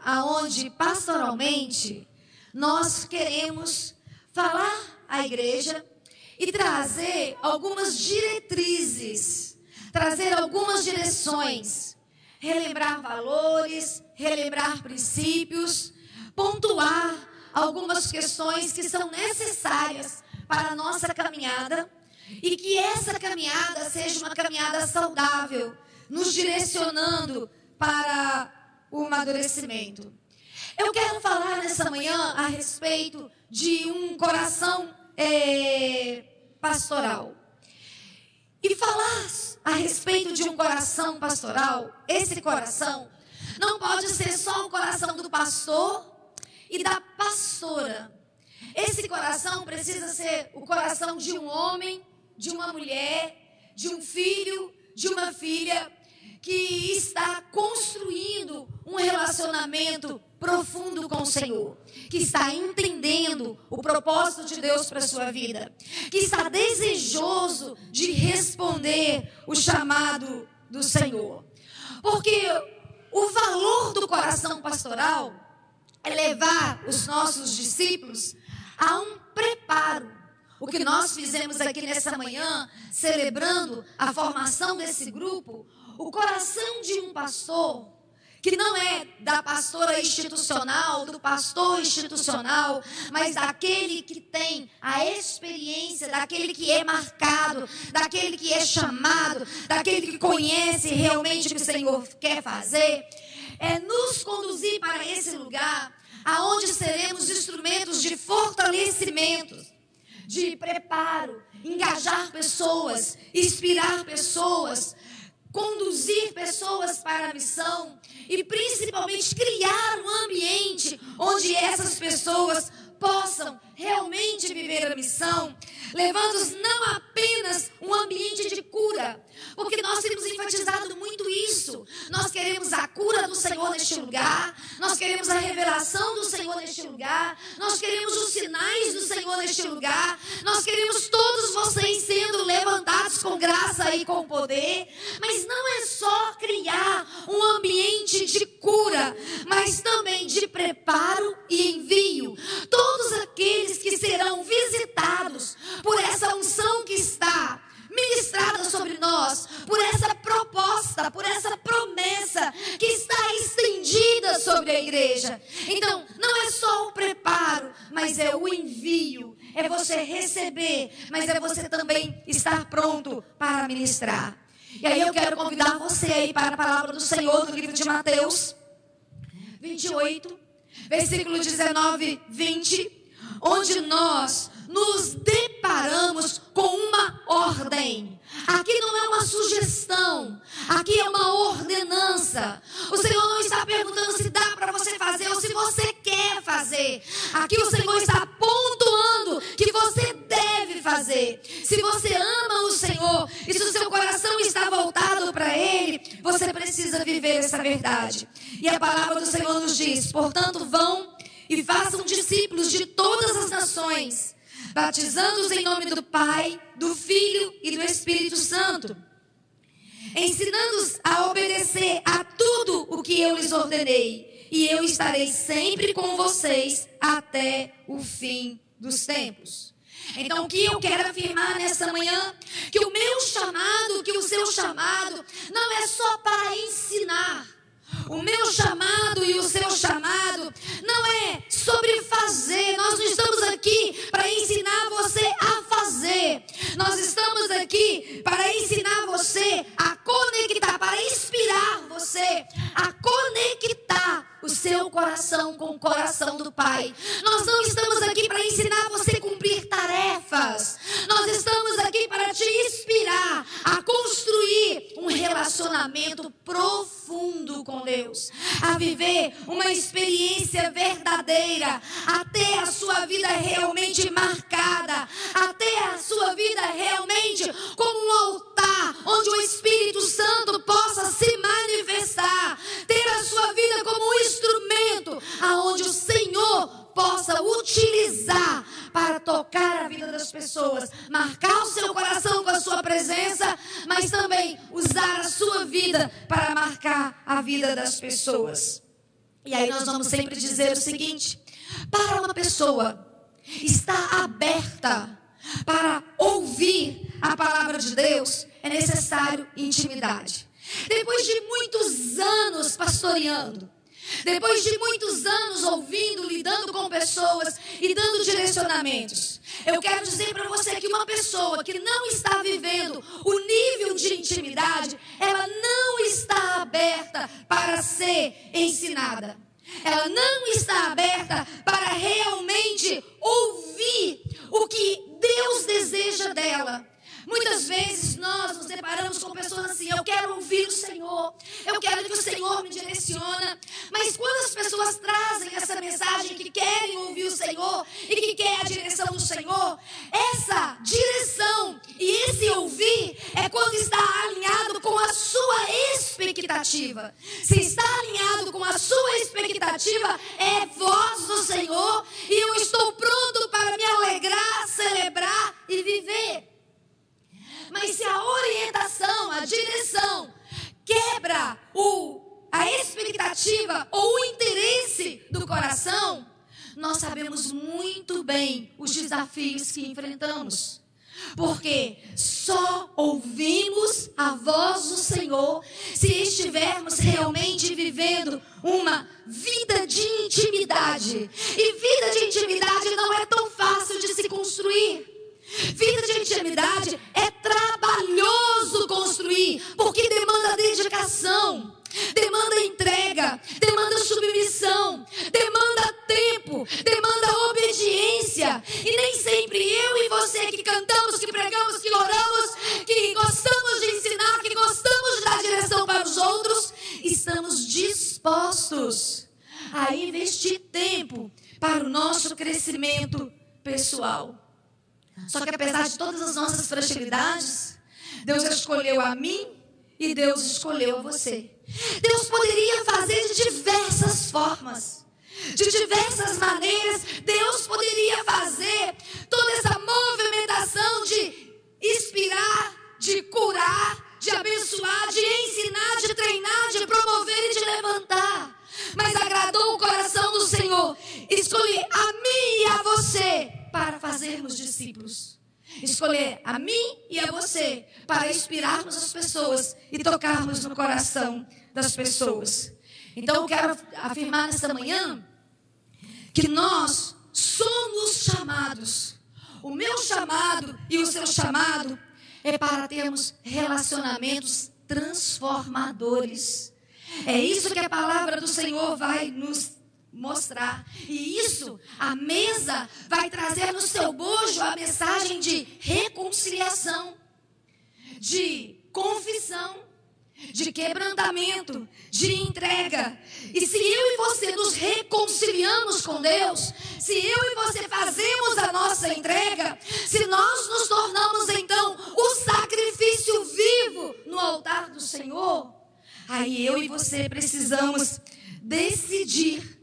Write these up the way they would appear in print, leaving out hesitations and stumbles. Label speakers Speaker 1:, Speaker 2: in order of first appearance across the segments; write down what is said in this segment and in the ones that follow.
Speaker 1: aonde pastoralmente nós queremos falar à igreja e trazer algumas diretrizes, trazer algumas direções, relembrar valores, relembrar princípios, pontuar algumas questões que são necessárias para a nossa caminhada e que essa caminhada seja uma caminhada saudável, nos direcionando para o amadurecimento. Eu quero falar nessa manhã a respeito de um coração pastoral. E falar a respeito de um coração pastoral, esse coração não pode ser só o coração do pastor e da pastora. Esse coração precisa ser o coração de um homem, de uma mulher, de um filho, de uma filha, que está construindo um relacionamento profundo com o Senhor, que está entendendo o propósito de Deus para a sua vida, que está desejoso de responder o chamado do Senhor. Porque o valor do coração pastoral é levar os nossos discípulos a um preparo. O que nós fizemos aqui nessa manhã, celebrando a formação desse grupo, o coração de um pastor, que não é da pastora institucional, do pastor institucional, mas daquele que tem a experiência, daquele que é marcado, daquele que é chamado, daquele que conhece realmente o que o Senhor quer fazer, é nos conduzir para esse lugar, aonde seremos instrumentos de fortalecimento, de preparo, engajar pessoas, inspirar pessoas, conduzir pessoas para a missão e principalmente criar um ambiente onde essas pessoas possam realmente viver a missão, levando-os não apenas um ambiente de cura, porque nós temos enfatizado muito isso. Nós queremos a cura do Senhor neste lugar, nós queremos a revelação do Senhor neste lugar, nós queremos os sinais do Senhor neste lugar, nós queremos todos vocês sendo levantados com graça e com poder, mas não é só criar um ambiente de cura, mas também de preparo e envio. Todos aqueles que serão visitados por essa unção que está ministrada sobre nós, por essa proposta, por essa promessa que está estendida sobre a igreja. Então, não é só o preparo, mas é o envio, é você receber, mas é você também estar pronto para ministrar. E aí eu quero convidar você aí para a palavra do Senhor no livro de Mateus 28, versículo 19, 20, onde nós nos deparamos com uma ordem. Aqui não é uma sugestão, aqui é uma ordenança. O Senhor não está perguntando se dá para você fazer ou se você quer fazer. Aqui o Senhor está pontuando que você deve fazer. Se você ama o Senhor e se o seu coração está voltado para Ele, você precisa viver essa verdade. E a palavra do Senhor nos diz: portanto, vão e façam discípulos de todas as nações, batizando-os em nome do Pai, do Filho e do Espírito Santo, ensinando-os a obedecer a tudo o que eu lhes ordenei, e eu estarei sempre com vocês até o fim dos tempos. Então, o que eu quero afirmar nessa manhã, que o meu chamado, que o seu chamado, não é só para ensinar. O meu chamado e o seu chamado não é sobre fazer. Nós não estamos aqui para ensinar você a fazer. Nós estamos aqui para ensinar você a conectar, para inspirar você a conectar o seu coração com o coração do Pai. Nós não estamos aqui para ensinar você a cumprir tarefas. Nós estamos aqui para te inspirar a construir um relacionamento profundo com Deus, a viver uma experiência verdadeira, até a sua vida realmente marcada, até a sua vida realmente como um altar onde o Espírito Santo possa se manifestar, ter a sua vida como um instrumento aonde o Senhor possa utilizar para tocar a vida das pessoas, marcar o seu coração com a sua presença, mas também usar a sua vida para marcar a vida das pessoas. E aí nós vamos sempre dizer o seguinte: para uma pessoa estar aberta para ouvir a palavra de Deus, é necessário intimidade. Depois de muitos anos pastoreando, depois de muitos anos ouvindo, lidando com pessoas e dando direcionamentos, eu quero dizer para você que uma pessoa que não está vivendo o nível de intimidade, ela não está aberta para ser ensinada. Ela não está aberta para realmente ouvir o que Deus deseja dela. Muitas vezes nós nos deparamos com pessoas assim: eu quero ouvir o Senhor, eu quero que o Senhor me direcione. Mas quando as pessoas trazem essa mensagem que querem ouvir o Senhor e que querem a direção do Senhor, essa direção e esse ouvir é quando está alinhado com a sua expectativa. Se está alinhado com a sua expectativa, é voz do Senhor e eu estou pronto para me alegrar, celebrar e viver. Mas se a orientação, a direção quebra a expectativa ou o interesse do coração, nós sabemos muito bem os desafios que enfrentamos. Porque só ouvimos a voz do Senhor se estivermos realmente vivendo uma vida de intimidade. E vida de intimidade não é tão fácil de se construir. Vida de intimidade é trabalhoso construir, porque demanda dedicação, demanda entrega, demanda submissão, demanda tempo, demanda obediência. E nem sempre eu e você que cantamos, que pregamos, que oramos, que gostamos de ensinar, que gostamos de dar direção para os outros, estamos dispostos a investir tempo para o nosso crescimento pessoal. Só que apesar de todas as nossas fragilidades, Deus escolheu a mim e Deus escolheu a você. Deus poderia fazer de diversas formas, de diversas maneiras. Deus poderia fazer toda essa movimentação de inspirar, de curar, de abençoar, de ensinar, de treinar, de promover e de levantar. Mas agradou o coração do Senhor escolher a mim e a você para fazermos discípulos. Escolher a mim e a você para inspirarmos as pessoas e tocarmos no coração das pessoas. Então eu quero afirmar nesta manhã que nós somos chamados. O meu chamado e o seu chamado é para termos relacionamentos transformadores. É isso que a palavra do Senhor vai nos mostrar. E isso, a mesa vai trazer no seu bojo a mensagem de reconciliação, de confissão, de quebrantamento, de entrega. E se eu e você nos reconciliamos com Deus, se eu e você fazemos a nossa entrega, se nós nos tornamos então o sacrifício vivo no altar do Senhor, aí eu e você precisamos decidir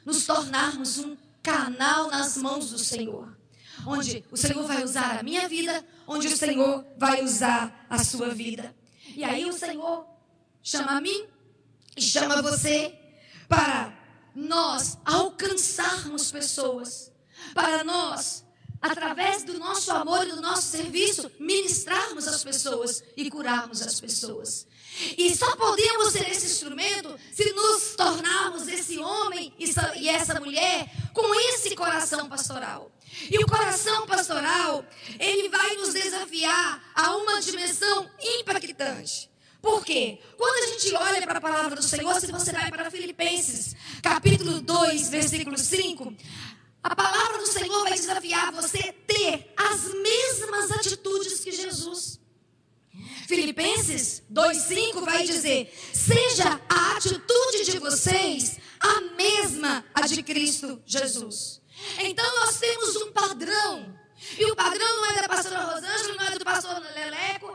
Speaker 1: nos tornarmos um canal nas mãos do Senhor, onde o Senhor vai usar a minha vida, onde o Senhor vai usar a sua vida. E aí o Senhor chama a mim e chama você para nós alcançarmos pessoas, para nós, através do nosso amor e do nosso serviço, ministrarmos as pessoas e curarmos as pessoas. E só podemos ser esse instrumento se nos tornarmos esse homem e essa mulher com esse coração pastoral. E o coração pastoral, ele vai nos desafiar a uma dimensão impactante. Por quê? Quando a gente olha para a palavra do Senhor, se você vai para Filipenses, capítulo 2, versículo 5, a palavra do Senhor vai desafiar você a ter as mesmas atitudes que Jesus. Filipenses 2,5 vai dizer: seja a atitude de vocês a mesma a de Cristo Jesus. Então nós temos um padrão. E o padrão não é da pastora Rosângela, não é do pastor Leleco.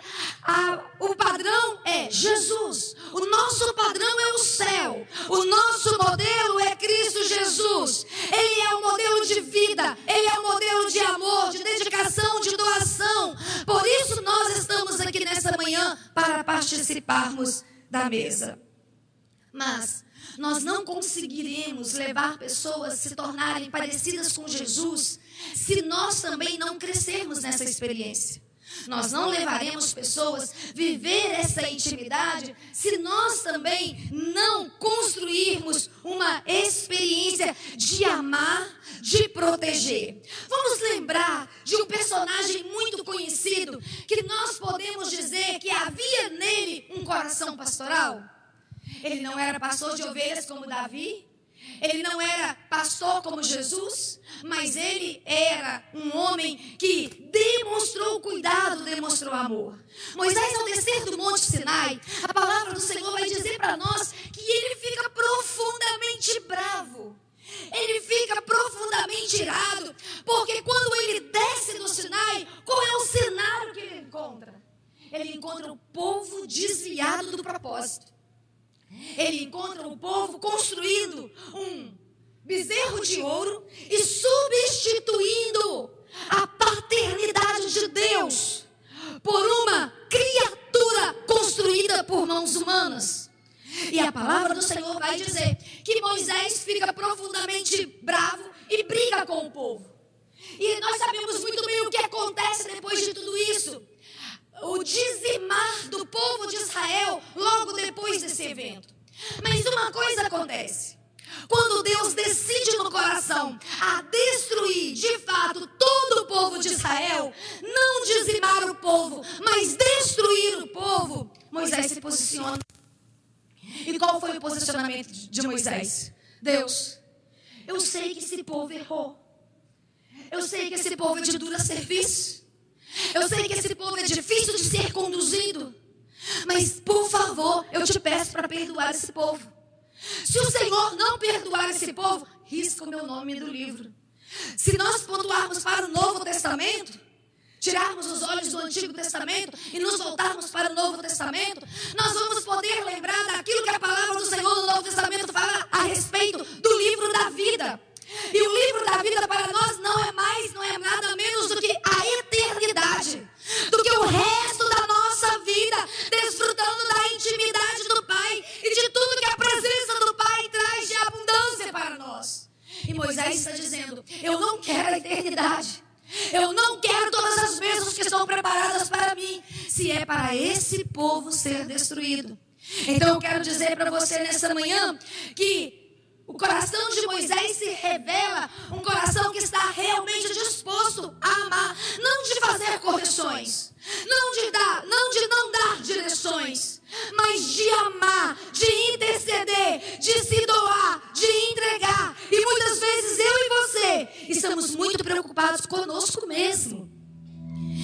Speaker 1: O padrão é Jesus. O nosso padrão é o céu. O nosso modelo é Cristo Jesus. Ele é o modelo de vida. Ele é o modelo de amor, de dedicação, de doação. Por isso nós estamos aqui nessa manhã para participarmos da mesa. Mas Nós não conseguiremos levar pessoas a se tornarem parecidas com Jesus se nós também não crescermos nessa experiência. Nós não levaremos pessoas a viver essa intimidade se nós também não construirmos uma experiência de amar, de proteger. Vamos lembrar de um personagem muito conhecido que nós podemos dizer que havia nele um coração pastoral. Ele não era pastor de ovelhas como Davi. Ele não era pastor como Jesus, mas ele era um homem que demonstrou cuidado, demonstrou amor. Moisés, ao descer do Monte Sinai, a palavra do Senhor vai dizer para nós que ele fica profundamente bravo. Ele fica profundamente irado, porque quando ele desce do Sinai, qual é o cenário que ele encontra? Ele encontra o povo desviado do propósito. Ele encontra o povo construindo um bezerro de ouro e substituindo a paternidade de Deus por uma criatura construída por mãos humanas. E a palavra do Senhor vai dizer que Moisés fica profundamente bravo e briga com o povo. E nós sabemos muito bem o que acontece depois de tudo isso. O dizimar do povo de Israel logo depois desse evento. Mas uma coisa acontece. Quando Deus decide no coração a destruir de fato todo o povo de Israel, não dizimar o povo, mas destruir o povo, Moisés se posiciona. E qual foi o posicionamento de Moisés? Deus, eu sei que esse povo errou. Eu sei que esse povo é de dura serviço. Eu sei que esse povo é difícil de ser conduzido. Mas, por favor, eu te peço para perdoar esse povo. Se o Senhor não perdoar esse povo, risca o meu nome do livro. Se nós pontuarmos para o Novo Testamento, tirarmos os olhos do Antigo Testamento e nos voltarmos para o Novo Testamento, nós vamos poder lembrar daquilo que a palavra do Senhor no Novo Testamento fala a respeito do livro da vida. E o livro da vida para nós não é nada menos do que a eternidade, do que o resto da nossa vida, desfrutando da intimidade do Pai e de tudo que a presença do Pai traz de abundância para nós. E Moisés está dizendo, eu não quero a eternidade, eu não quero todas as bênçãos que estão preparadas para mim, se é para esse povo ser destruído. Então eu quero dizer para você nessa manhã que o coração de Moisés se revela um coração que está realmente disposto a amar, não de fazer correções, não de não dar direções, mas de amar, de interceder, de se doar, de entregar. E muitas vezes eu e você estamos muito preocupados conosco mesmo.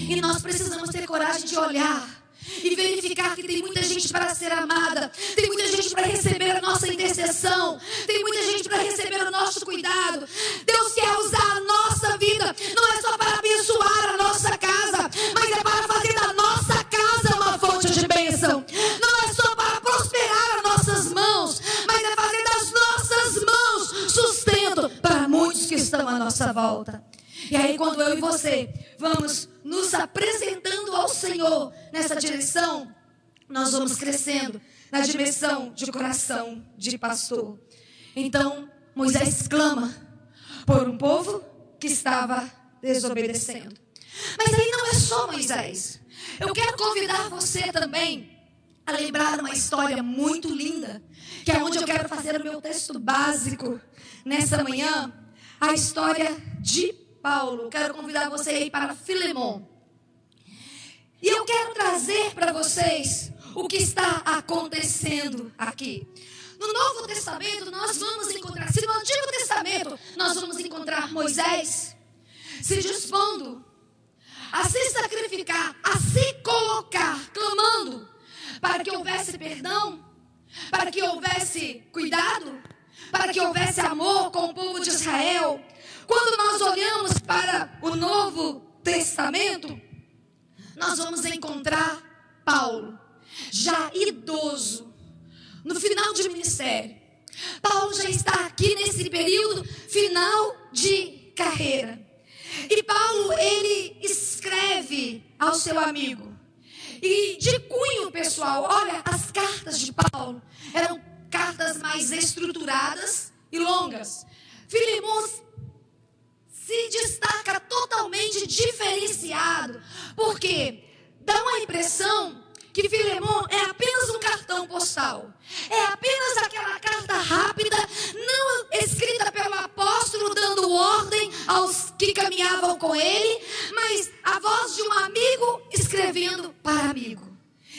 Speaker 1: E nós precisamos ter coragem de olhar e verificar que tem muita gente para ser amada, tem muita gente para receber a nossa intercessão, tem muita gente para receber o nosso cuidado. Deus quer usar a nossa vida, não é só para abençoar a nossa casa, mas é para fazer da nossa casa uma fonte de bênção. Não é só para prosperar as nossas mãos, mas é fazer das nossas mãos sustento para muitos que estão à nossa volta. E aí quando eu e você vamos nos apresentando ao Senhor nessa direção, nós vamos crescendo na dimensão de coração de pastor. Então Moisés clama por um povo que estava desobedecendo. Mas aí não é só Moisés. Eu quero convidar você também a lembrar uma história muito linda, que é onde eu quero fazer o meu texto básico nessa manhã, a história de Paulo. Quero convidar você a ir para Filemon. E eu quero trazer para vocês o que está acontecendo aqui. No Novo Testamento nós vamos encontrar, se no Antigo Testamento nós vamos encontrar Moisés se dispondo a se sacrificar, a se colocar, clamando para que houvesse perdão, para que houvesse cuidado, para que houvesse amor com o povo de Israel. Quando nós olhamos para o Novo Testamento, nós vamos encontrar Paulo, já idoso, no final de ministério. Paulo já está aqui nesse período final de carreira. E Paulo, ele escreve ao seu amigo. E de cunho pessoal, olha, as cartas de Paulo eram cartas cartas mais estruturadas e longas. Filemon se destaca totalmente diferenciado, porque dá uma impressão que Filemon é apenas um cartão postal. É apenas aquela carta rápida, não escrita pelo apóstolo, dando ordem aos que caminhavam com ele, mas a voz de um amigo escrevendo para amigo.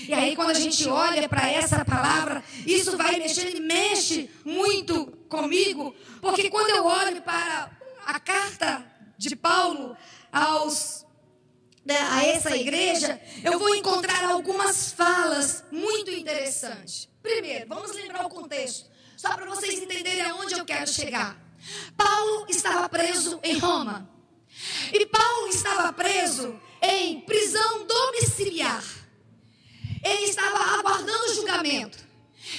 Speaker 1: E aí, quando a gente olha para essa palavra, isso vai mexendo e mexe muito comigo, porque quando eu olho para a carta de Paulo a essa igreja, eu vou encontrar algumas falas muito interessantes. Primeiro, vamos lembrar o contexto, só para vocês entenderem aonde eu quero chegar. Paulo estava preso em Roma. E Paulo estava preso em prisão domiciliar. Ele estava aguardando julgamento.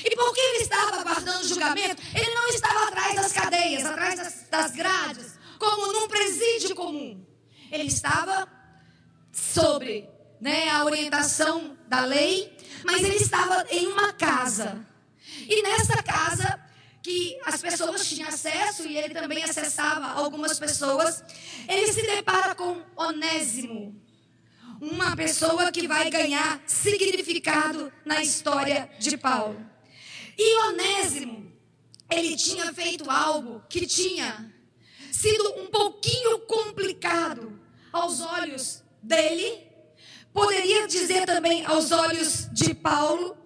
Speaker 1: E por que ele estava aguardando julgamento? Ele não estava atrás das cadeias, atrás das grades, como num presídio comum. Ele estava sobre a orientação da lei, mas ele estava em uma casa. E nessa casa, que as pessoas tinham acesso, e ele também acessava algumas pessoas, ele se depara com Onésimo, uma pessoa que vai ganhar significado na história de Paulo. E Onésimo, ele tinha feito algo que tinha sido um pouquinho complicado aos olhos dele, poderia dizer também aos olhos de Paulo,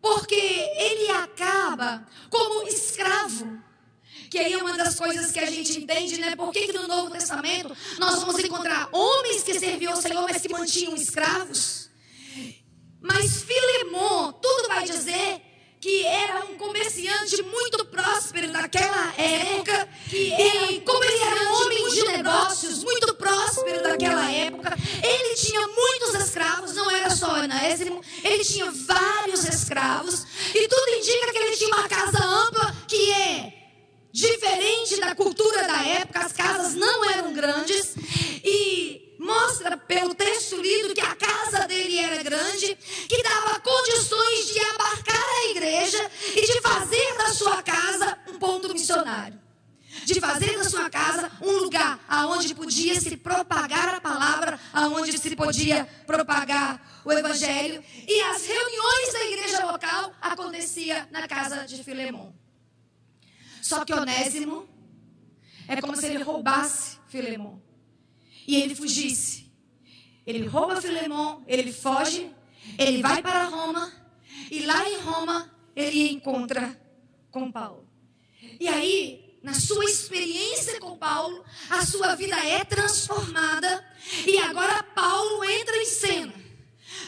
Speaker 1: porque ele acaba como escravo. Que aí é uma das coisas que a gente entende, né? Por que no Novo Testamento nós vamos encontrar homens que serviam ao Senhor, mas que mantinham escravos? Mas Filemon, tudo vai dizer que era um comerciante muito próspero daquela época, e como ele era um homem de negócios muito próspero daquela época, ele tinha muitos escravos, não era só Onésimo, ele tinha vários escravos, e tudo indica que ele tinha uma casa ampla, que é diferente da cultura da época. As casas não eram grandes, e mostra pelo texto lido que a casa dele era grande, que dava condições de abarcar a igreja e de fazer da sua casa um ponto missionário, de fazer da sua casa um lugar aonde podia se propagar a palavra, aonde se podia propagar o evangelho, e as reuniões da igreja local aconteciam na casa de Filemon. Só que Onésimo é como se ele roubasse Filemon e ele fugisse. Ele rouba Filemon, ele foge, ele vai para Roma, e lá em Roma ele encontra com Paulo. E aí, na sua experiência com Paulo, a sua vida é transformada, e agora Paulo entra em cena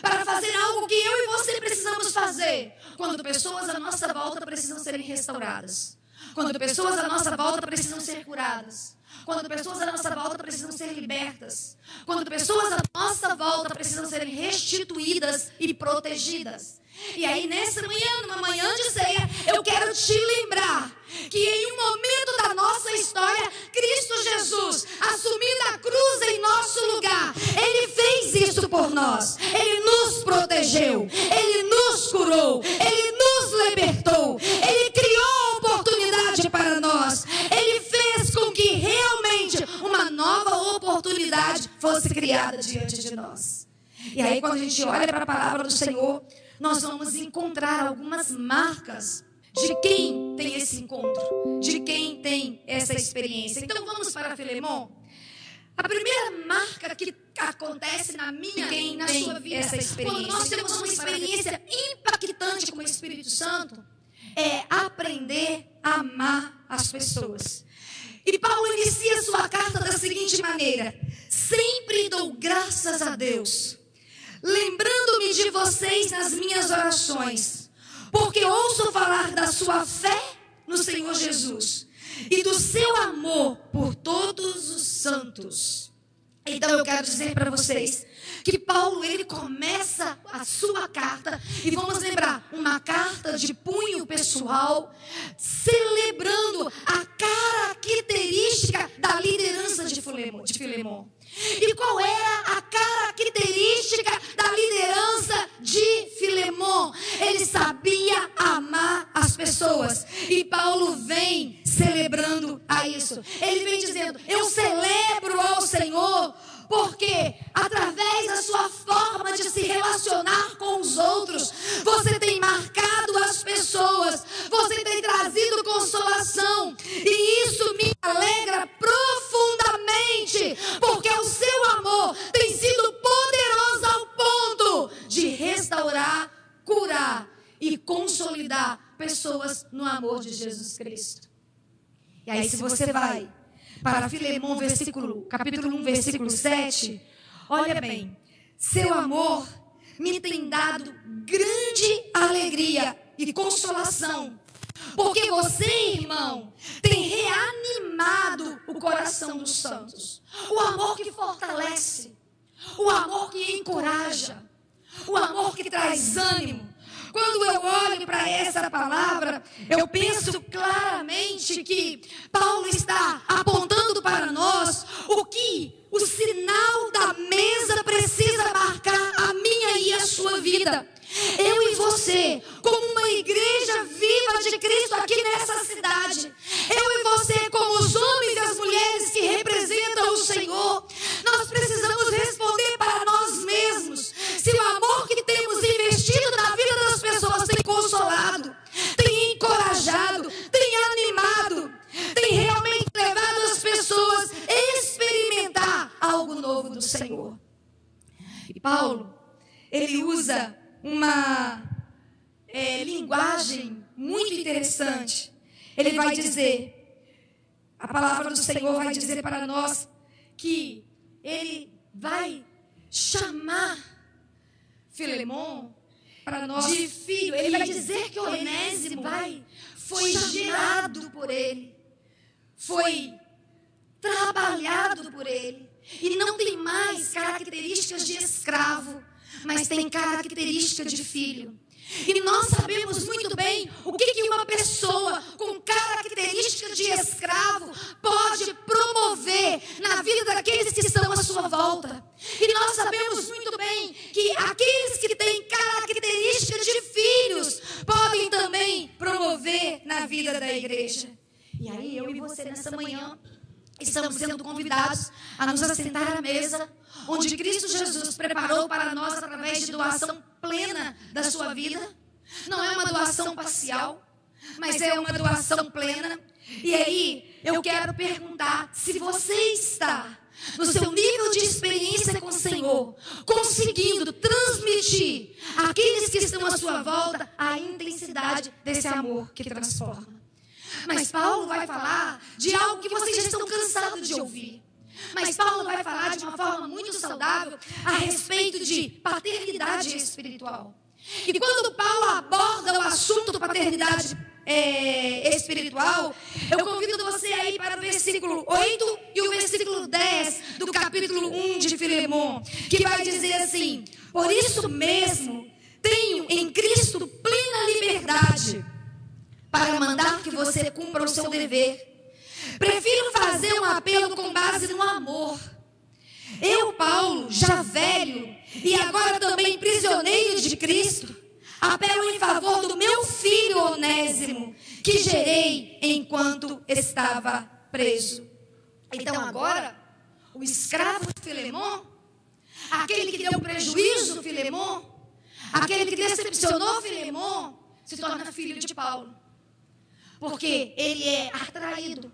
Speaker 1: para fazer algo que eu e você precisamos fazer quando pessoas à nossa volta precisam serem restauradas, quando pessoas à nossa volta precisam ser curadas, quando pessoas à nossa volta precisam ser libertas, quando pessoas à nossa volta precisam ser restituídas e protegidas. E aí, nessa manhã, numa manhã de ceia, eu quero te lembrar que em um momento da nossa história, Cristo Jesus, assumindo a cruz em nosso lugar, Ele fez isso por nós. Ele nos protegeu, Ele nos curou, Ele nos libertou, Ele criou oportunidade para nós, Ele fez com que realmente uma nova oportunidade fosse criada diante de nós. E aí, quando a gente olha para a palavra do Senhor, nós vamos encontrar algumas marcas de quem tem esse encontro, de quem tem essa experiência. Então vamos para Filemon. A primeira marca que acontece na minha e na sua vida, essa experiência, quando nós temos uma experiência impactante com o Espírito Santo, é aprender a amar as pessoas. E Paulo inicia sua carta da seguinte maneira: sempre dou graças a Deus, lembrando-me de vocês nas minhas orações, porque ouço falar da sua fé no Senhor Jesus e do seu amor por todos os santos. Então eu quero dizer para vocês que Paulo, ele começa a sua carta, e vamos lembrar, uma carta de punho pessoal, celebrando a característica da liderança de Filemon. E qual era a característica da liderança de Filemon? Ele sabia amar as pessoas. dizendo a isso. Ele vem dizendo: eu celebro ao Senhor, porque através da sua forma de se relacionar com os outros, você tem marcado as pessoas, você tem trazido consolação, e isso me alegra profundamente, porque o seu amor tem sido poderoso ao ponto de restaurar, curar e consolidar pessoas no amor de Jesus Cristo. E aí, se você vai para Filemão, capítulo 1, versículo 7, olha bem: seu amor me tem dado grande alegria e consolação, porque você, irmão, tem reanimado o coração dos santos. O amor que fortalece, o amor que encoraja, o amor que traz ânimo. Quando eu olho para essa palavra, eu penso claramente que Paulo está apontando para nós o que o sinal da mesa precisa marcar a minha e a sua vida. Eu e você, como uma igreja viva de Cristo aqui nessa cidade, eu e você, como os homens e as mulheres que representam o Senhor, nós precisamos responder para nós mesmos se o amor que temos investido na vida das pessoas tem consolado, tem encorajado, tem animado, tem realmente levado as pessoas a experimentar algo novo do Senhor. E Paulo, ele usa uma linguagem muito interessante. Ele vai dizer, a palavra do Senhor vai dizer para nós que ele vai chamar Filemão para nós de filho. Ele vai dizer que Onésimo foi gerado por ele, foi trabalhado por ele, e não tem mais características de escravo, mas tem característica de filho. E nós sabemos muito bem o que uma pessoa com característica de escravo pode promover na vida daqueles que estão à sua volta. E nós sabemos muito bem que aqueles que têm característica de filhos podem também promover na vida da igreja. E aí eu e você nessa manhã estamos sendo convidados a nos assentar à mesa, onde Cristo Jesus preparou para nós através de doação plena da sua vida. Não é uma doação parcial, mas é uma doação plena. E aí eu quero perguntar se você está no seu nível de experiência com o Senhor, conseguindo transmitir àqueles que estão à sua volta a intensidade desse amor que transforma. Mas Paulo vai falar de algo que vocês já estão cansados de ouvir. Mas Paulo vai falar de uma forma muito saudável a respeito de paternidade espiritual. E quando Paulo aborda o assunto paternidade espiritual, eu convido você a ir para o versículo 8 e o versículo 10 do capítulo 1 de Filemão, que vai dizer assim: por isso mesmo tenho em Cristo plena liberdade para mandar que você cumpra o seu dever. Prefiro fazer um apelo com base no amor. Eu, Paulo, já velho e agora também prisioneiro de Cristo, apelo em favor do meu filho Onésimo, que gerei enquanto estava preso. Então agora, o escravo Filemão, aquele que deu prejuízo Filemão, aquele que decepcionou Filemão, se torna filho de Paulo. Porque ele é atraído,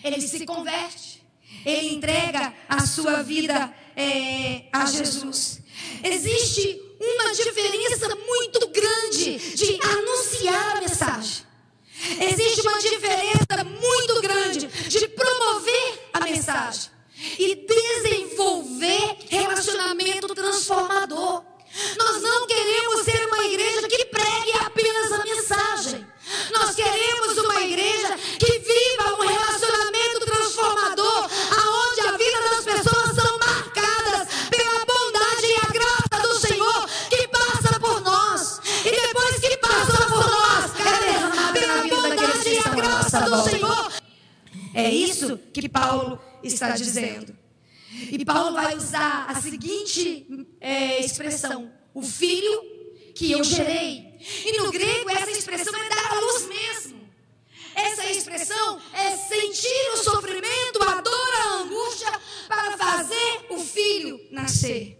Speaker 1: ele se converte, ele entrega a sua vida a Jesus. Existe uma diferença muito grande de anunciar a mensagem. Existe uma diferença muito grande de promover a mensagem e desenvolver relacionamento transformador. Nós não queremos ser uma igreja que pregue apenas a mensagem. Nós queremos uma igreja que viva um relacionamento transformador, aonde a vida das pessoas são marcadas pela bondade e a graça do Senhor que passa por nós. E depois que passa por nós, é derramada pela bondade e a graça do Senhor. É isso que Paulo está dizendo. E Paulo vai usar a seguinte expressão: o filho que eu gerei. E no grego essa expressão é dar à luz mesmo. Essa expressão é sentir o sofrimento, a dor, a angústia para fazer o filho nascer.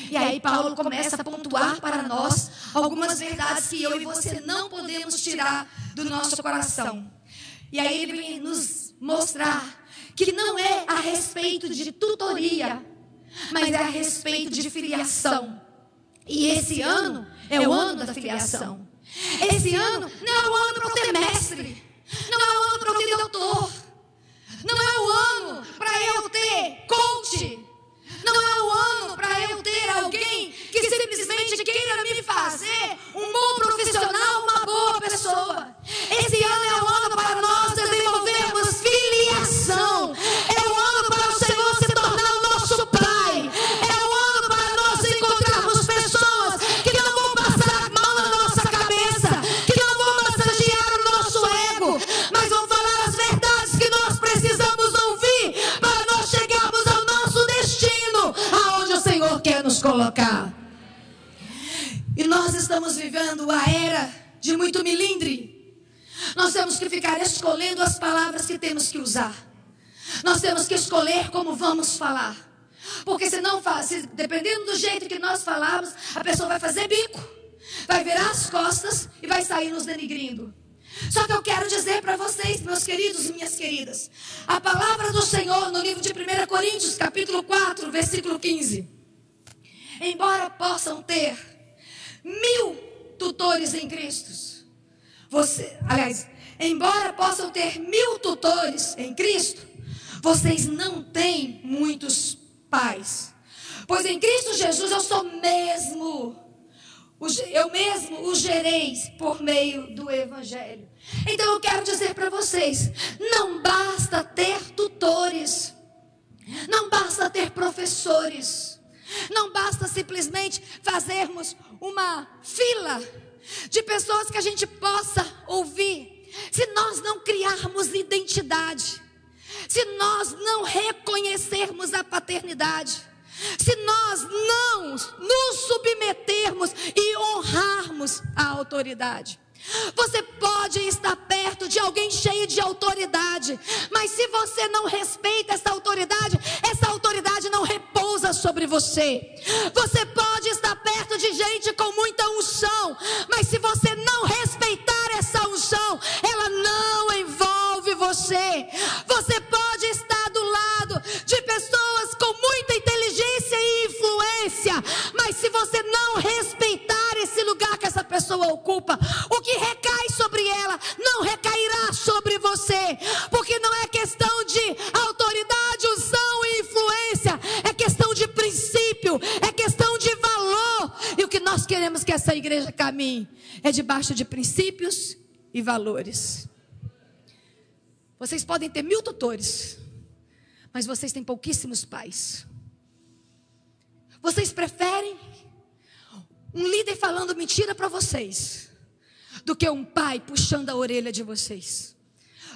Speaker 1: E aí Paulo começa a pontuar para nós algumas verdades que eu e você não podemos tirar do nosso coração. E aí ele vem nos mostrar que não é a respeito de tutoria, mas é a respeito de filiação. E esse ano é o ano da filiação. Esse ano não é o ano para eu ter mestre, não é o ano para eu ter doutor, não é o ano para eu ter coach, não é o ano para eu ter alguém que simplesmente queira me fazer um bom profissional, uma boa pessoa. Esse ano é o ano para nós desenvolvermos filiação. É o ano para o Senhor se tornar o nosso Pai. É o ano para nós encontrarmos pessoas que não vão passar a mão na nossa cabeça, que não vão massagear o nosso ego, mas vão falar as verdades que nós precisamos ouvir para nós chegarmos ao nosso destino, aonde o Senhor quer nos colocar. E nós estamos vivendo a era de muito milindre. Nós temos que ficar escolhendo as palavras que temos que usar. Nós temos que escolher como vamos falar. Porque senão, dependendo do jeito que nós falarmos, a pessoa vai fazer bico, vai virar as costas e vai sair nos denigrindo. Só que eu quero dizer para vocês, meus queridos e minhas queridas, a palavra do Senhor no livro de 1 Coríntios, capítulo 4, versículo 15. Embora possam ter 1000 tutores em Cristo, embora possam ter 1000 tutores em Cristo, vocês não têm muitos pais. Pois em Cristo Jesus eu mesmo os gerei por meio do Evangelho. Então eu quero dizer para vocês, não basta ter tutores, não basta ter professores, não basta simplesmente fazermos uma fila de pessoas que a gente possa ouvir, se nós não criarmos identidade, se nós não reconhecermos a paternidade, se nós não nos submetermos e honrarmos a autoridade. Você pode estar perto de alguém cheio de autoridade, mas se você não respeita essa autoridade não repousa sobre você. Você pode estar perto de gente com muita unção, mas se você não respeitar essa unção, ela não envolve você. Você pode estar do lado de pessoas com muita inteligência e influência, mas se você não respeitar esse lugar que essa pessoa ocupa, o que recai sobre ela não recairá sobre você, porque não é questão de autoridade, unção e influência, é questão de princípio, é questão de valor. E o que nós queremos que essa igreja caminhe é debaixo de princípios e valores. Vocês podem ter 1000 tutores, mas vocês têm pouquíssimos pais. Vocês preferem um líder falando mentira para vocês do que um pai puxando a orelha de vocês.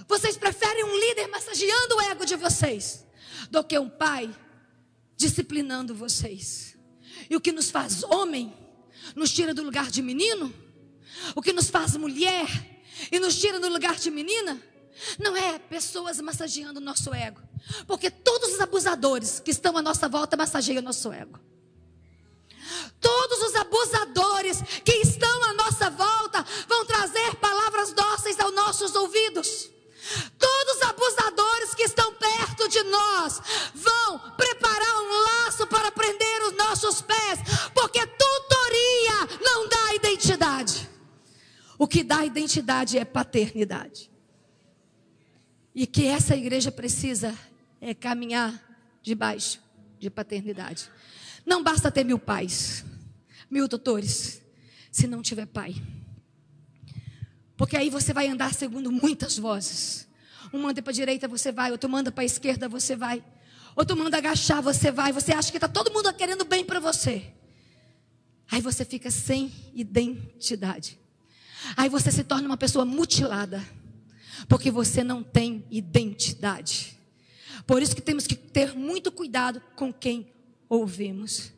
Speaker 1: Vocês preferem um líder massageando o ego de vocês do que um pai disciplinando vocês. E o que nos faz homem nos tira do lugar de menino. O que nos faz mulher e nos tira do lugar de menina não é pessoas massageando o nosso ego, porque todos os abusadores que estão à nossa volta massageiam o nosso ego. Todos os abusadores que estão à nossa volta vão trazer palavras dóceis aos nossos ouvidos. Todos os abusadores que estão perto de nós vão preparar um laço para prender os nossos pés, porque tutoria não dá identidade. O que dá identidade é paternidade. E que essa igreja precisa é caminhar debaixo de paternidade. Não basta ter 1000 pais, 1000 tutores, se não tiver pai. Porque aí você vai andar segundo muitas vozes. Um manda para a direita, você vai. Outro manda para a esquerda, você vai. Outro manda agachar, você vai. Você acha que está todo mundo querendo bem para você. Aí você fica sem identidade. Aí você se torna uma pessoa mutilada, porque você não tem identidade. Por isso que temos que ter muito cuidado com quem ouvimos.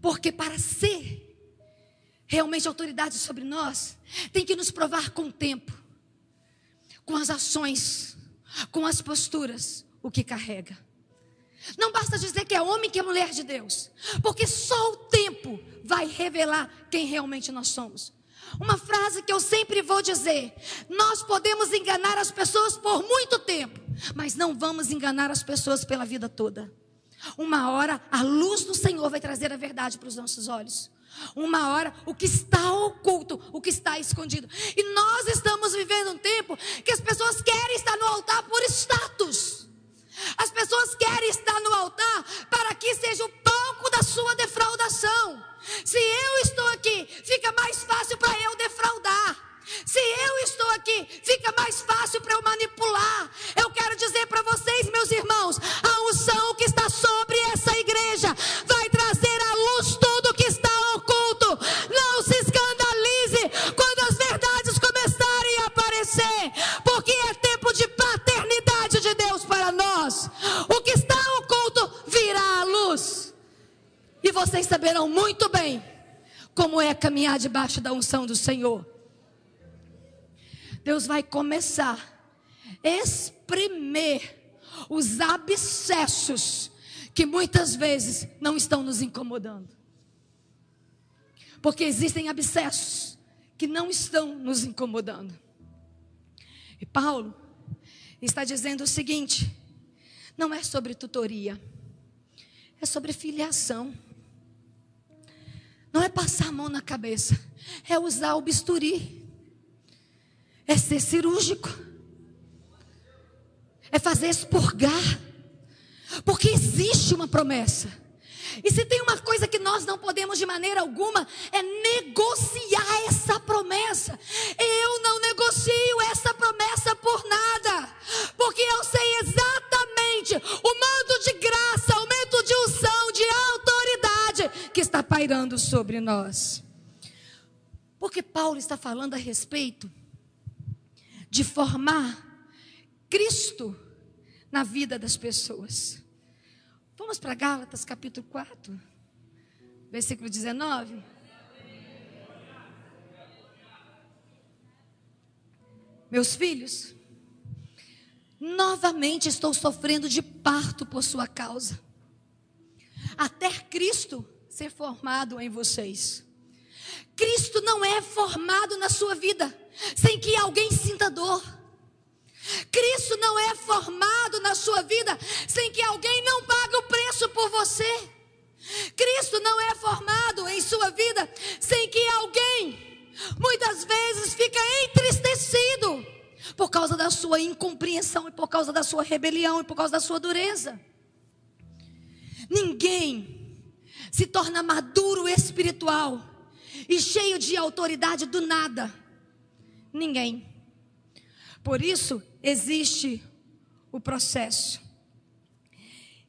Speaker 1: Porque para ser realmente autoridade sobre nós, tem que nos provar com o tempo. com as ações, com as posturas, o que carrega. Não basta dizer que é homem, que é mulher de Deus, porque só o tempo vai revelar quem realmente nós somos. Uma frase que eu sempre vou dizer: nós podemos enganar as pessoas por muito tempo, mas não vamos enganar as pessoas pela vida toda. Uma hora a luz do Senhor vai trazer a verdade para os nossos olhos. Uma hora o que está oculto, o que está escondido. E nós estamos vivendo um tempo que as pessoas querem estar no altar por status. As pessoas querem estar no altar para que seja o palco da sua defraudação. Se eu estou aqui, fica mais fácil para eu defraudar. Se eu estou aqui, fica mais fácil para eu manipular. Eu quero dizer para vocês, meus irmãos, a unção que está sobre essa igreja vai trazer à luz tudo que está oculto. Não se escandalize quando as verdades começarem a aparecer, porque é tempo de paternidade de Deus para nós. O que está oculto virá à luz, e vocês saberão muito bem como é caminhar debaixo da unção do Senhor. Deus vai começar a espremer os abscessos que muitas vezes não estão nos incomodando. Porque existem abscessos que não estão nos incomodando. E Paulo está dizendo o seguinte: não é sobre tutoria, é sobre filiação. Não é passar a mão na cabeça, é usar o bisturi. É ser cirúrgico. É fazer expurgar. Porque existe uma promessa. E se tem uma coisa que nós não podemos de maneira alguma, é negociar essa promessa. Eu não negocio essa promessa por nada. Porque eu sei exatamente o manto de graça, o manto de unção, de autoridade que está pairando sobre nós. Porque Paulo está falando a respeito de formar Cristo na vida das pessoas. Vamos para Gálatas capítulo 4, versículo 19. Meus filhos, novamente estou sofrendo de parto por sua causa, até Cristo ser formado em vocês. Cristo não é formado na sua vida sem que alguém sinta dor. Cristo não é formado na sua vida sem que alguém não pague o preço por você. Cristo não é formado em sua vida sem que alguém muitas vezes fica entristecido por causa da sua incompreensão, e por causa da sua rebelião, e por causa da sua dureza. Ninguém se torna maduro espiritual e cheio de autoridade do nada. Ninguém. Por isso existe o processo.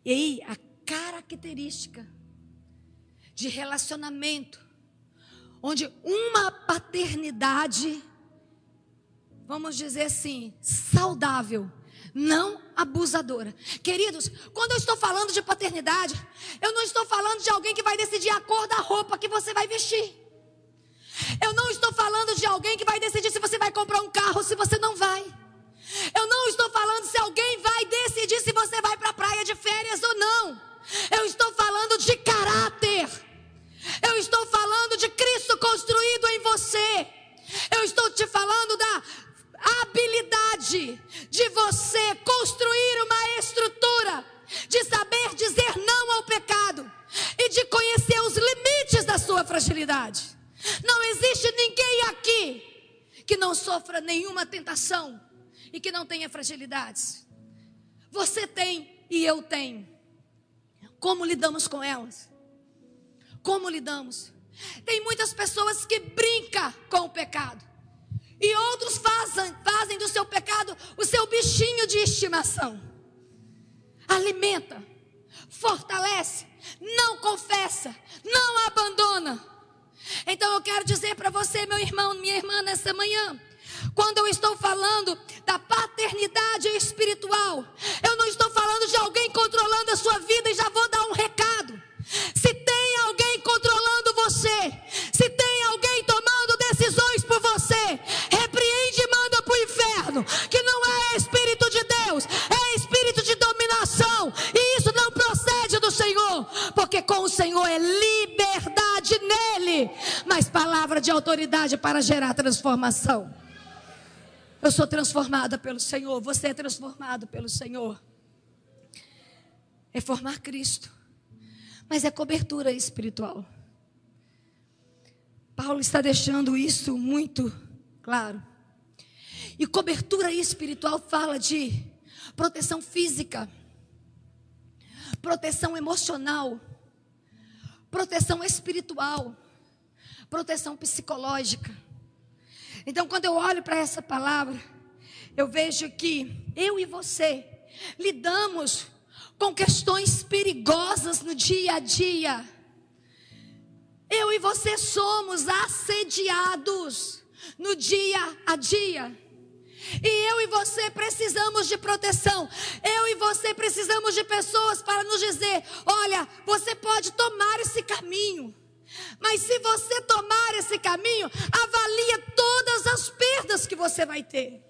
Speaker 1: E aí a característica de relacionamento, onde uma paternidade, vamos dizer assim, saudável, não abusadora. Queridos, quando eu estou falando de paternidade, eu não estou falando de alguém que vai decidir a cor da roupa que você vai vestir. Eu não estou falando de alguém que vai decidir se você vai comprar um carro ou se você não vai. Eu não estou falando se alguém vai decidir se você vai para a praia de férias ou não. Eu estou falando de caráter. Eu estou falando de Cristo construído em você. Eu estou te falando da habilidade de você construir uma estrutura, de saber dizer não ao pecado e de conhecer os limites da sua fragilidade. Não existe ninguém aqui que não sofra nenhuma tentação e que não tenha fragilidades. Você tem e eu tenho. Como lidamos com elas? Como lidamos? Tem muitas pessoas que brincam com o pecado, e outros fazem do seu pecado o seu bichinho de estimação. Alimenta, fortalece, não confessa, não abandona. Então eu quero dizer para você, meu irmão, minha irmã, nessa manhã, quando eu estou falando da paternidade espiritual, eu não estou falando de alguém controlando a sua vida. E já vou dar um recado: se tem alguém controlando você, se tem alguém tomando decisões por você, repreende e manda para o inferno, que não Senhor é liberdade nele, mas palavra de autoridade para gerar transformação. Eu sou transformada pelo Senhor, você é transformado pelo Senhor. É formar Cristo, mas é cobertura espiritual. Paulo está deixando isso muito claro. E cobertura espiritual fala de proteção física, proteção emocional, proteção espiritual, proteção psicológica. Então, quando eu olho para essa palavra, eu vejo que eu e você lidamos com questões perigosas no dia a dia. Eu e você somos assediados no dia a dia. E eu e você precisamos de proteção. Eu e você precisamos de pessoas para nos dizer: olha, você pode tomar esse caminho, mas se você tomar esse caminho, avalia todas as perdas que você vai ter.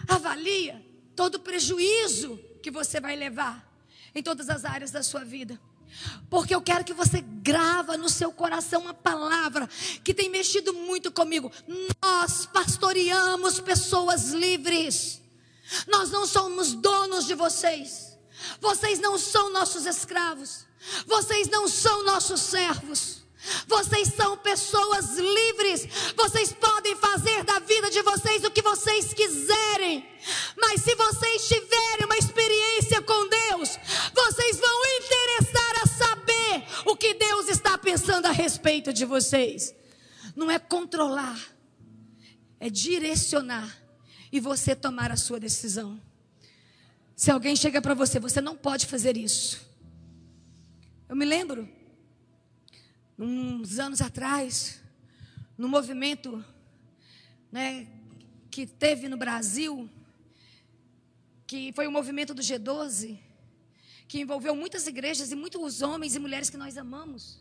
Speaker 1: Avalia todo o prejuízo que você vai levar em todas as áreas da sua vida. Porque eu quero que você grava no seu coração uma palavra que tem mexido muito comigo. Nós pastoreamos pessoas livres. Nós não somos donos de vocês. Vocês não são nossos escravos. Vocês não são nossos servos. Vocês são pessoas livres. Vocês podem fazer da vida de vocês o que vocês quiserem. Mas se vocês tiverem uma experiência com Deus, vocês vão interessar a saber o que Deus está pensando a respeito de vocês. Não é controlar, é direcionar e você tomar a sua decisão. Se alguém chega para você, você não pode fazer isso. Eu me lembro, uns anos atrás, no movimento, que teve no Brasil, que foi o movimento do G12, que envolveu muitas igrejas e muitos homens e mulheres que nós amamos,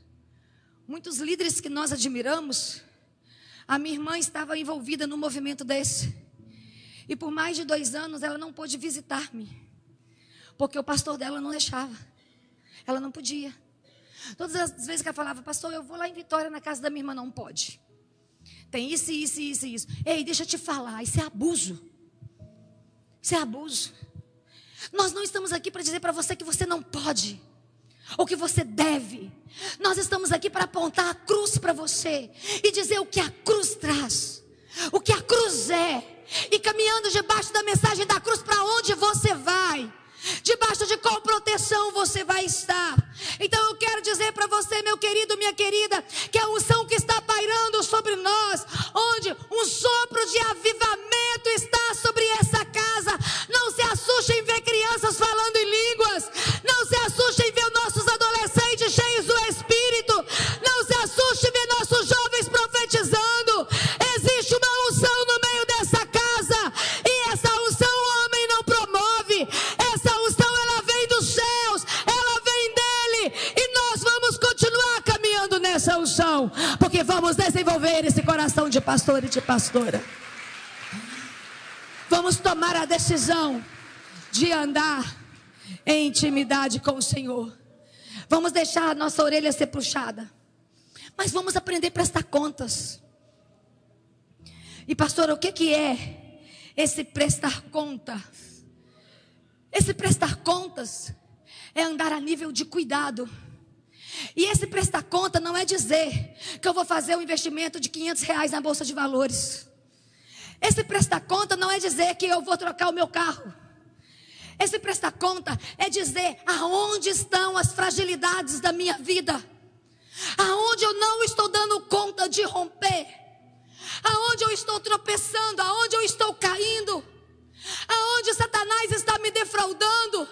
Speaker 1: muitos líderes que nós admiramos. A minha irmã estava envolvida no movimento desse, e por mais de 2 anos ela não pôde visitar-me, porque o pastor dela não deixava, ela não podia. Todas as vezes que ela falava: pastor, eu vou lá em Vitória na casa da minha irmã. Não pode, tem isso, isso, isso, isso. Ei, deixa eu te falar, isso é abuso. Isso é abuso. Nós não estamos aqui para dizer para você que você não pode, ou que você deve. Nós estamos aqui para apontar a cruz para você e dizer o que a cruz traz, o que a cruz é, e caminhando debaixo da mensagem da cruz, para onde você vai, debaixo de qual proteção você vai estar. Então eu quero dizer para você, meu querido, minha querida, que a unção que está pairando sobre nós, onde um sopro de avivamento está sobre essa casa. Não se assuste em ver crianças falando em línguas, não se assuste em ver nossos adolescentes cheios do Espírito, não se assuste em ver nossos jovens profetizando. Existe uma unção no meio dessa casa, e essa unção o homem não promove. Essa unção, ela vem dos céus, ela vem dele, e nós vamos continuar caminhando nessa unção, porque vamos desenvolver esse coração de pastor e de pastora. Vamos tomar a decisão de andar em intimidade com o Senhor. Vamos deixar a nossa orelha ser puxada, mas vamos aprender a prestar contas. E pastor, o que é esse prestar conta? Esse prestar contas é andar a nível de cuidado. E esse prestar conta não é dizer que eu vou fazer um investimento de R$500 na bolsa de valores. Esse prestar conta não é dizer que eu vou trocar o meu carro. Esse prestar conta é dizer aonde estão as fragilidades da minha vida, aonde eu não estou dando conta de romper, aonde eu estou tropeçando, aonde eu estou caindo, aonde Satanás está me defraudando.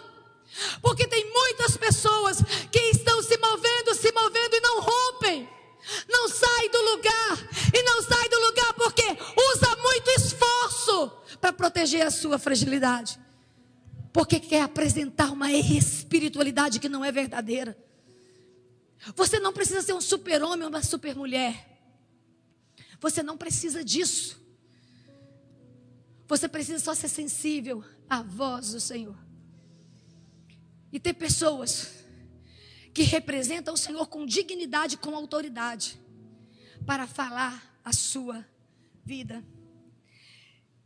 Speaker 1: Porque tem muitas pessoas que estão se movendo e não rompem, não saem do lugar, e não saem do lugar porque usa muito esforço para proteger a sua fragilidade, porque quer apresentar uma espiritualidade que não é verdadeira. Você não precisa ser um super-homem ou uma super-mulher. Você não precisa disso. Você precisa só ser sensível à voz do Senhor. E ter pessoas que representa o Senhor com dignidade, com autoridade, para falar a sua vida.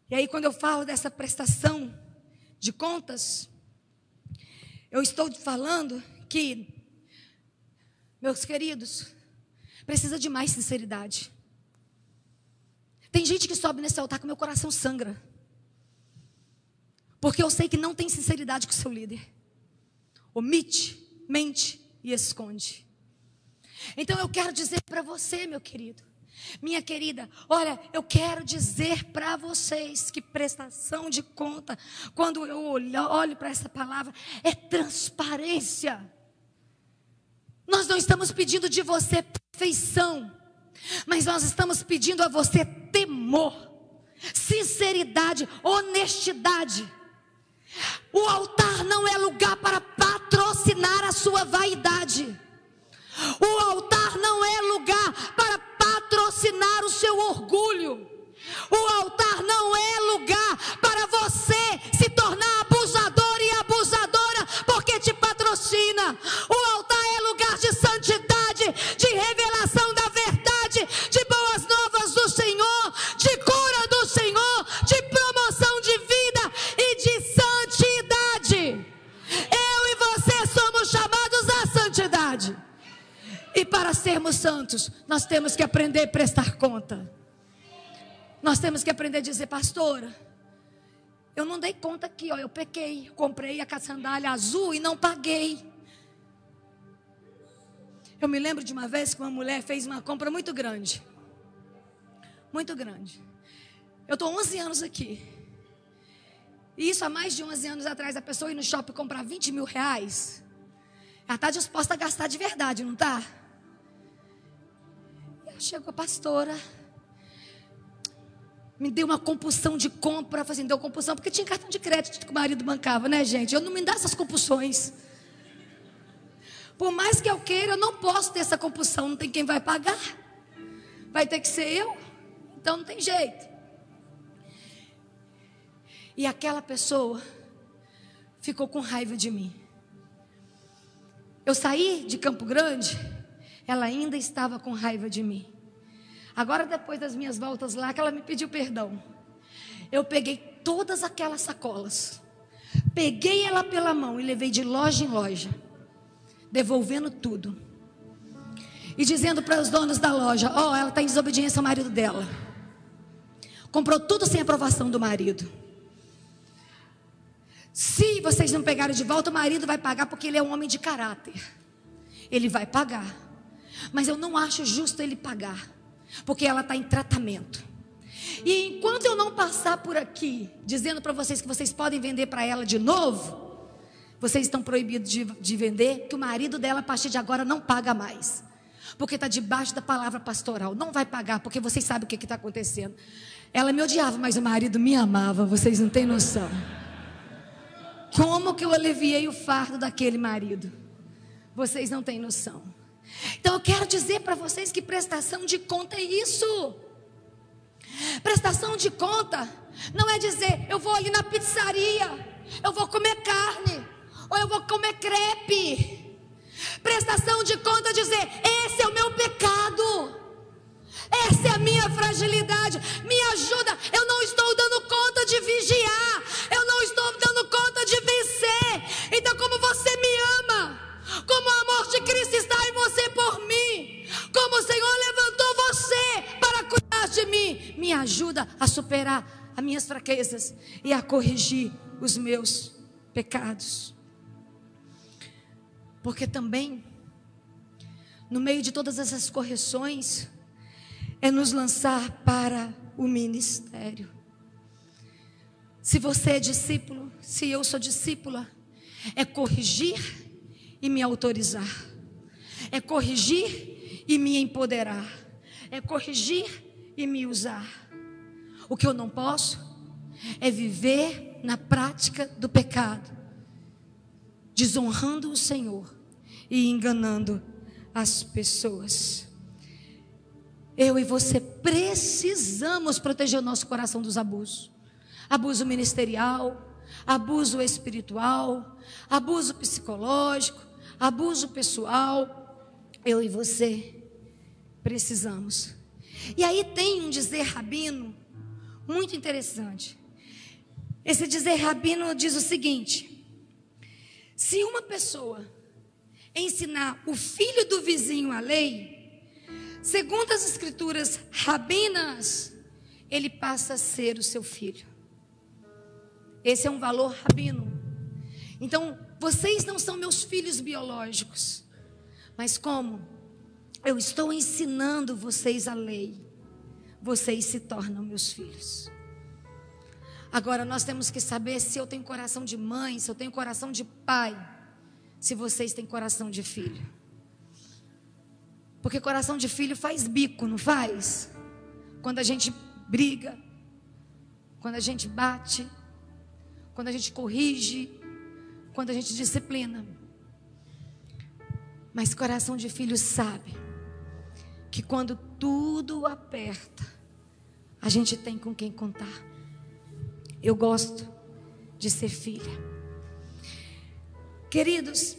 Speaker 1: E aí, quando eu falo dessa prestação de contas, eu estou falando que, meus queridos, precisa de mais sinceridade. Tem gente que sobe nesse altar que meu coração sangra, porque eu sei que não tem sinceridade com o seu líder. Omite, mente e esconde. Então eu quero dizer para você, meu querido, minha querida, olha, eu quero dizer para vocês que prestação de conta, quando eu olho para essa palavra, é transparência. Nós não estamos pedindo de você perfeição, mas nós estamos pedindo a você temor, sinceridade, honestidade. O altar não é lugar para patrocinar a sua vaidade. O altar não é lugar para patrocinar o seu orgulho. O altar não é lugar para você se tornar abusador e abusadora porque te patrocina. O altar é lugar de santidade, de revelação da verdade, de boas novas do Senhor, de cura do Senhor, de promoção de vida e de santidade. Eu e você somos chamados à santidade. E para sermos santos, nós temos que aprender a prestar conta. Nós temos que aprender a dizer: pastora, eu não dei conta aqui, ó, eu pequei, comprei a sandália azul e não paguei. Eu me lembro de uma vez que uma mulher fez uma compra muito grande. Muito grande. Eu estou 11 anos aqui. E isso há mais de 11 anos atrás, a pessoa ir no shopping comprar 20 mil reais. Ela está disposta a gastar de verdade, não está? Chegou a pastora, me deu uma compulsão de compra. Falei assim, deu compulsão porque tinha cartão de crédito que o marido bancava, né, gente? Eu não me dá essas compulsões. Por mais que eu queira, eu não posso ter essa compulsão. Não tem quem vai pagar. Vai ter que ser eu. Então não tem jeito. E aquela pessoa ficou com raiva de mim. Eu saí de Campo Grande, ela ainda estava com raiva de mim. Agora, depois das minhas voltas lá, que ela me pediu perdão, eu peguei todas aquelas sacolas, peguei ela pela mão e levei de loja em loja, devolvendo tudo. E dizendo para os donos da loja: ó, ela está em desobediência ao marido dela. Comprou tudo sem aprovação do marido. Se vocês não pegarem de volta, o marido vai pagar, porque ele é um homem de caráter. Ele vai pagar. Mas eu não acho justo ele pagar, porque ela está em tratamento. E enquanto eu não passar por aqui dizendo para vocês que vocês podem vender para ela de novo, vocês estão proibidos de vender, que o marido dela a partir de agora não paga mais, porque está debaixo da palavra pastoral. Não vai pagar, porque vocês sabem o que está acontecendo. Ela me odiava, mas o marido me amava. Vocês não têm noção como que eu aliviei o fardo daquele marido. Vocês não têm noção. Então eu quero dizer para vocês que prestação de conta é isso. Prestação de conta não é dizer: eu vou ali na pizzaria, eu vou comer carne, ou eu vou comer crepe. Prestação de conta é dizer: esse é o meu pecado, essa é a minha fragilidade, me ajuda. Eu não estou dando conta de vigiar, eu não estou dando conta de vencer. Então, como você me ama, como o amor de Cristo está em você por mim, como o Senhor levantou você para cuidar de mim, me ajuda a superar as minhas fraquezas e a corrigir os meus pecados. Porque também, no meio de todas essas correções, é nos lançar para o ministério. Se você é discípulo, se eu sou discípula, é corrigir e me autorizar, é corrigir e me empoderar, é corrigir e me usar. O que eu não posso é viver na prática do pecado, desonrando o Senhor e enganando as pessoas. Eu e você precisamos proteger o nosso coração dos abusos. Abuso ministerial, abuso espiritual, abuso psicológico, abuso pessoal, eu e você precisamos. E aí tem um dizer rabino muito interessante. Esse dizer rabino diz o seguinte: se uma pessoa ensinar o filho do vizinho a lei, segundo as escrituras rabinas, ele passa a ser o seu filho. Esse é um valor rabino. Então, vocês não são meus filhos biológicos, mas como eu estou ensinando vocês a lei, vocês se tornam meus filhos. Agora, nós temos que saber se eu tenho coração de mãe, se eu tenho coração de pai, se vocês têm coração de filho. Porque coração de filho faz bico, não faz? Quando a gente briga, quando a gente bate, quando a gente corrige, quando a gente disciplina. Mas coração de filho sabe que quando tudo aperta, a gente tem com quem contar. Eu gosto de ser filha. Queridos,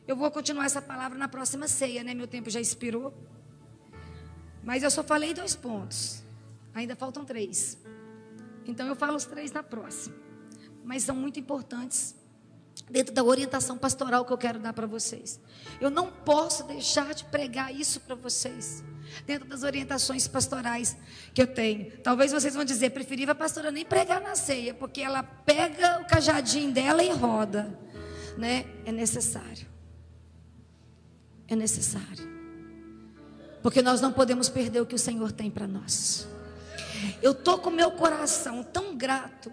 Speaker 1: eu vou continuar essa palavra na próxima ceia, né? Meu tempo já expirou. Mas eu só falei 2 pontos. Ainda faltam 3. Então eu falo os 3 na próxima. Mas são muito importantes dentro da orientação pastoral que eu quero dar para vocês. Eu não posso deixar de pregar isso para vocês, dentro das orientações pastorais que eu tenho. Talvez vocês vão dizer: preferível a pastora nem pregar na ceia, porque ela pega o cajadinho dela e roda, né? É necessário. É necessário. Porque nós não podemos perder o que o Senhor tem para nós. Eu estou com meu coração tão grato.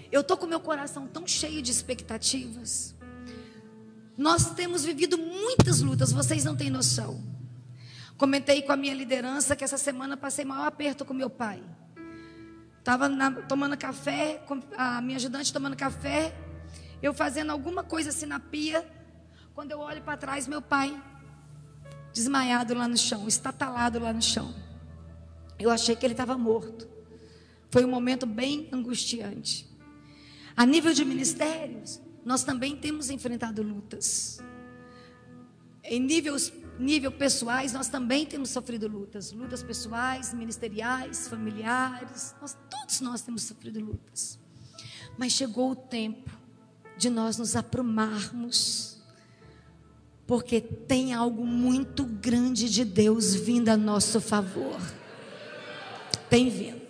Speaker 1: Eu estou com meu coração tão cheio de expectativas. Nós temos vivido muitas lutas, vocês não têm noção. Comentei com a minha liderança que essa semana passei maior aperto com meu pai. Estava tomando café, com a minha ajudante tomando café, eu fazendo alguma coisa assim na pia. Quando eu olho para trás, meu pai desmaiado lá no chão, estatalado lá no chão. Eu achei que ele estava morto. Foi um momento bem angustiante. A nível de ministérios, nós também temos enfrentado lutas. Em nível pessoais, nós também temos sofrido lutas. Lutas pessoais, ministeriais, familiares. Todos nós temos sofrido lutas. Mas chegou o tempo de nós nos aprumarmos. Porque tem algo muito grande de Deus vindo a nosso favor. Tem vindo.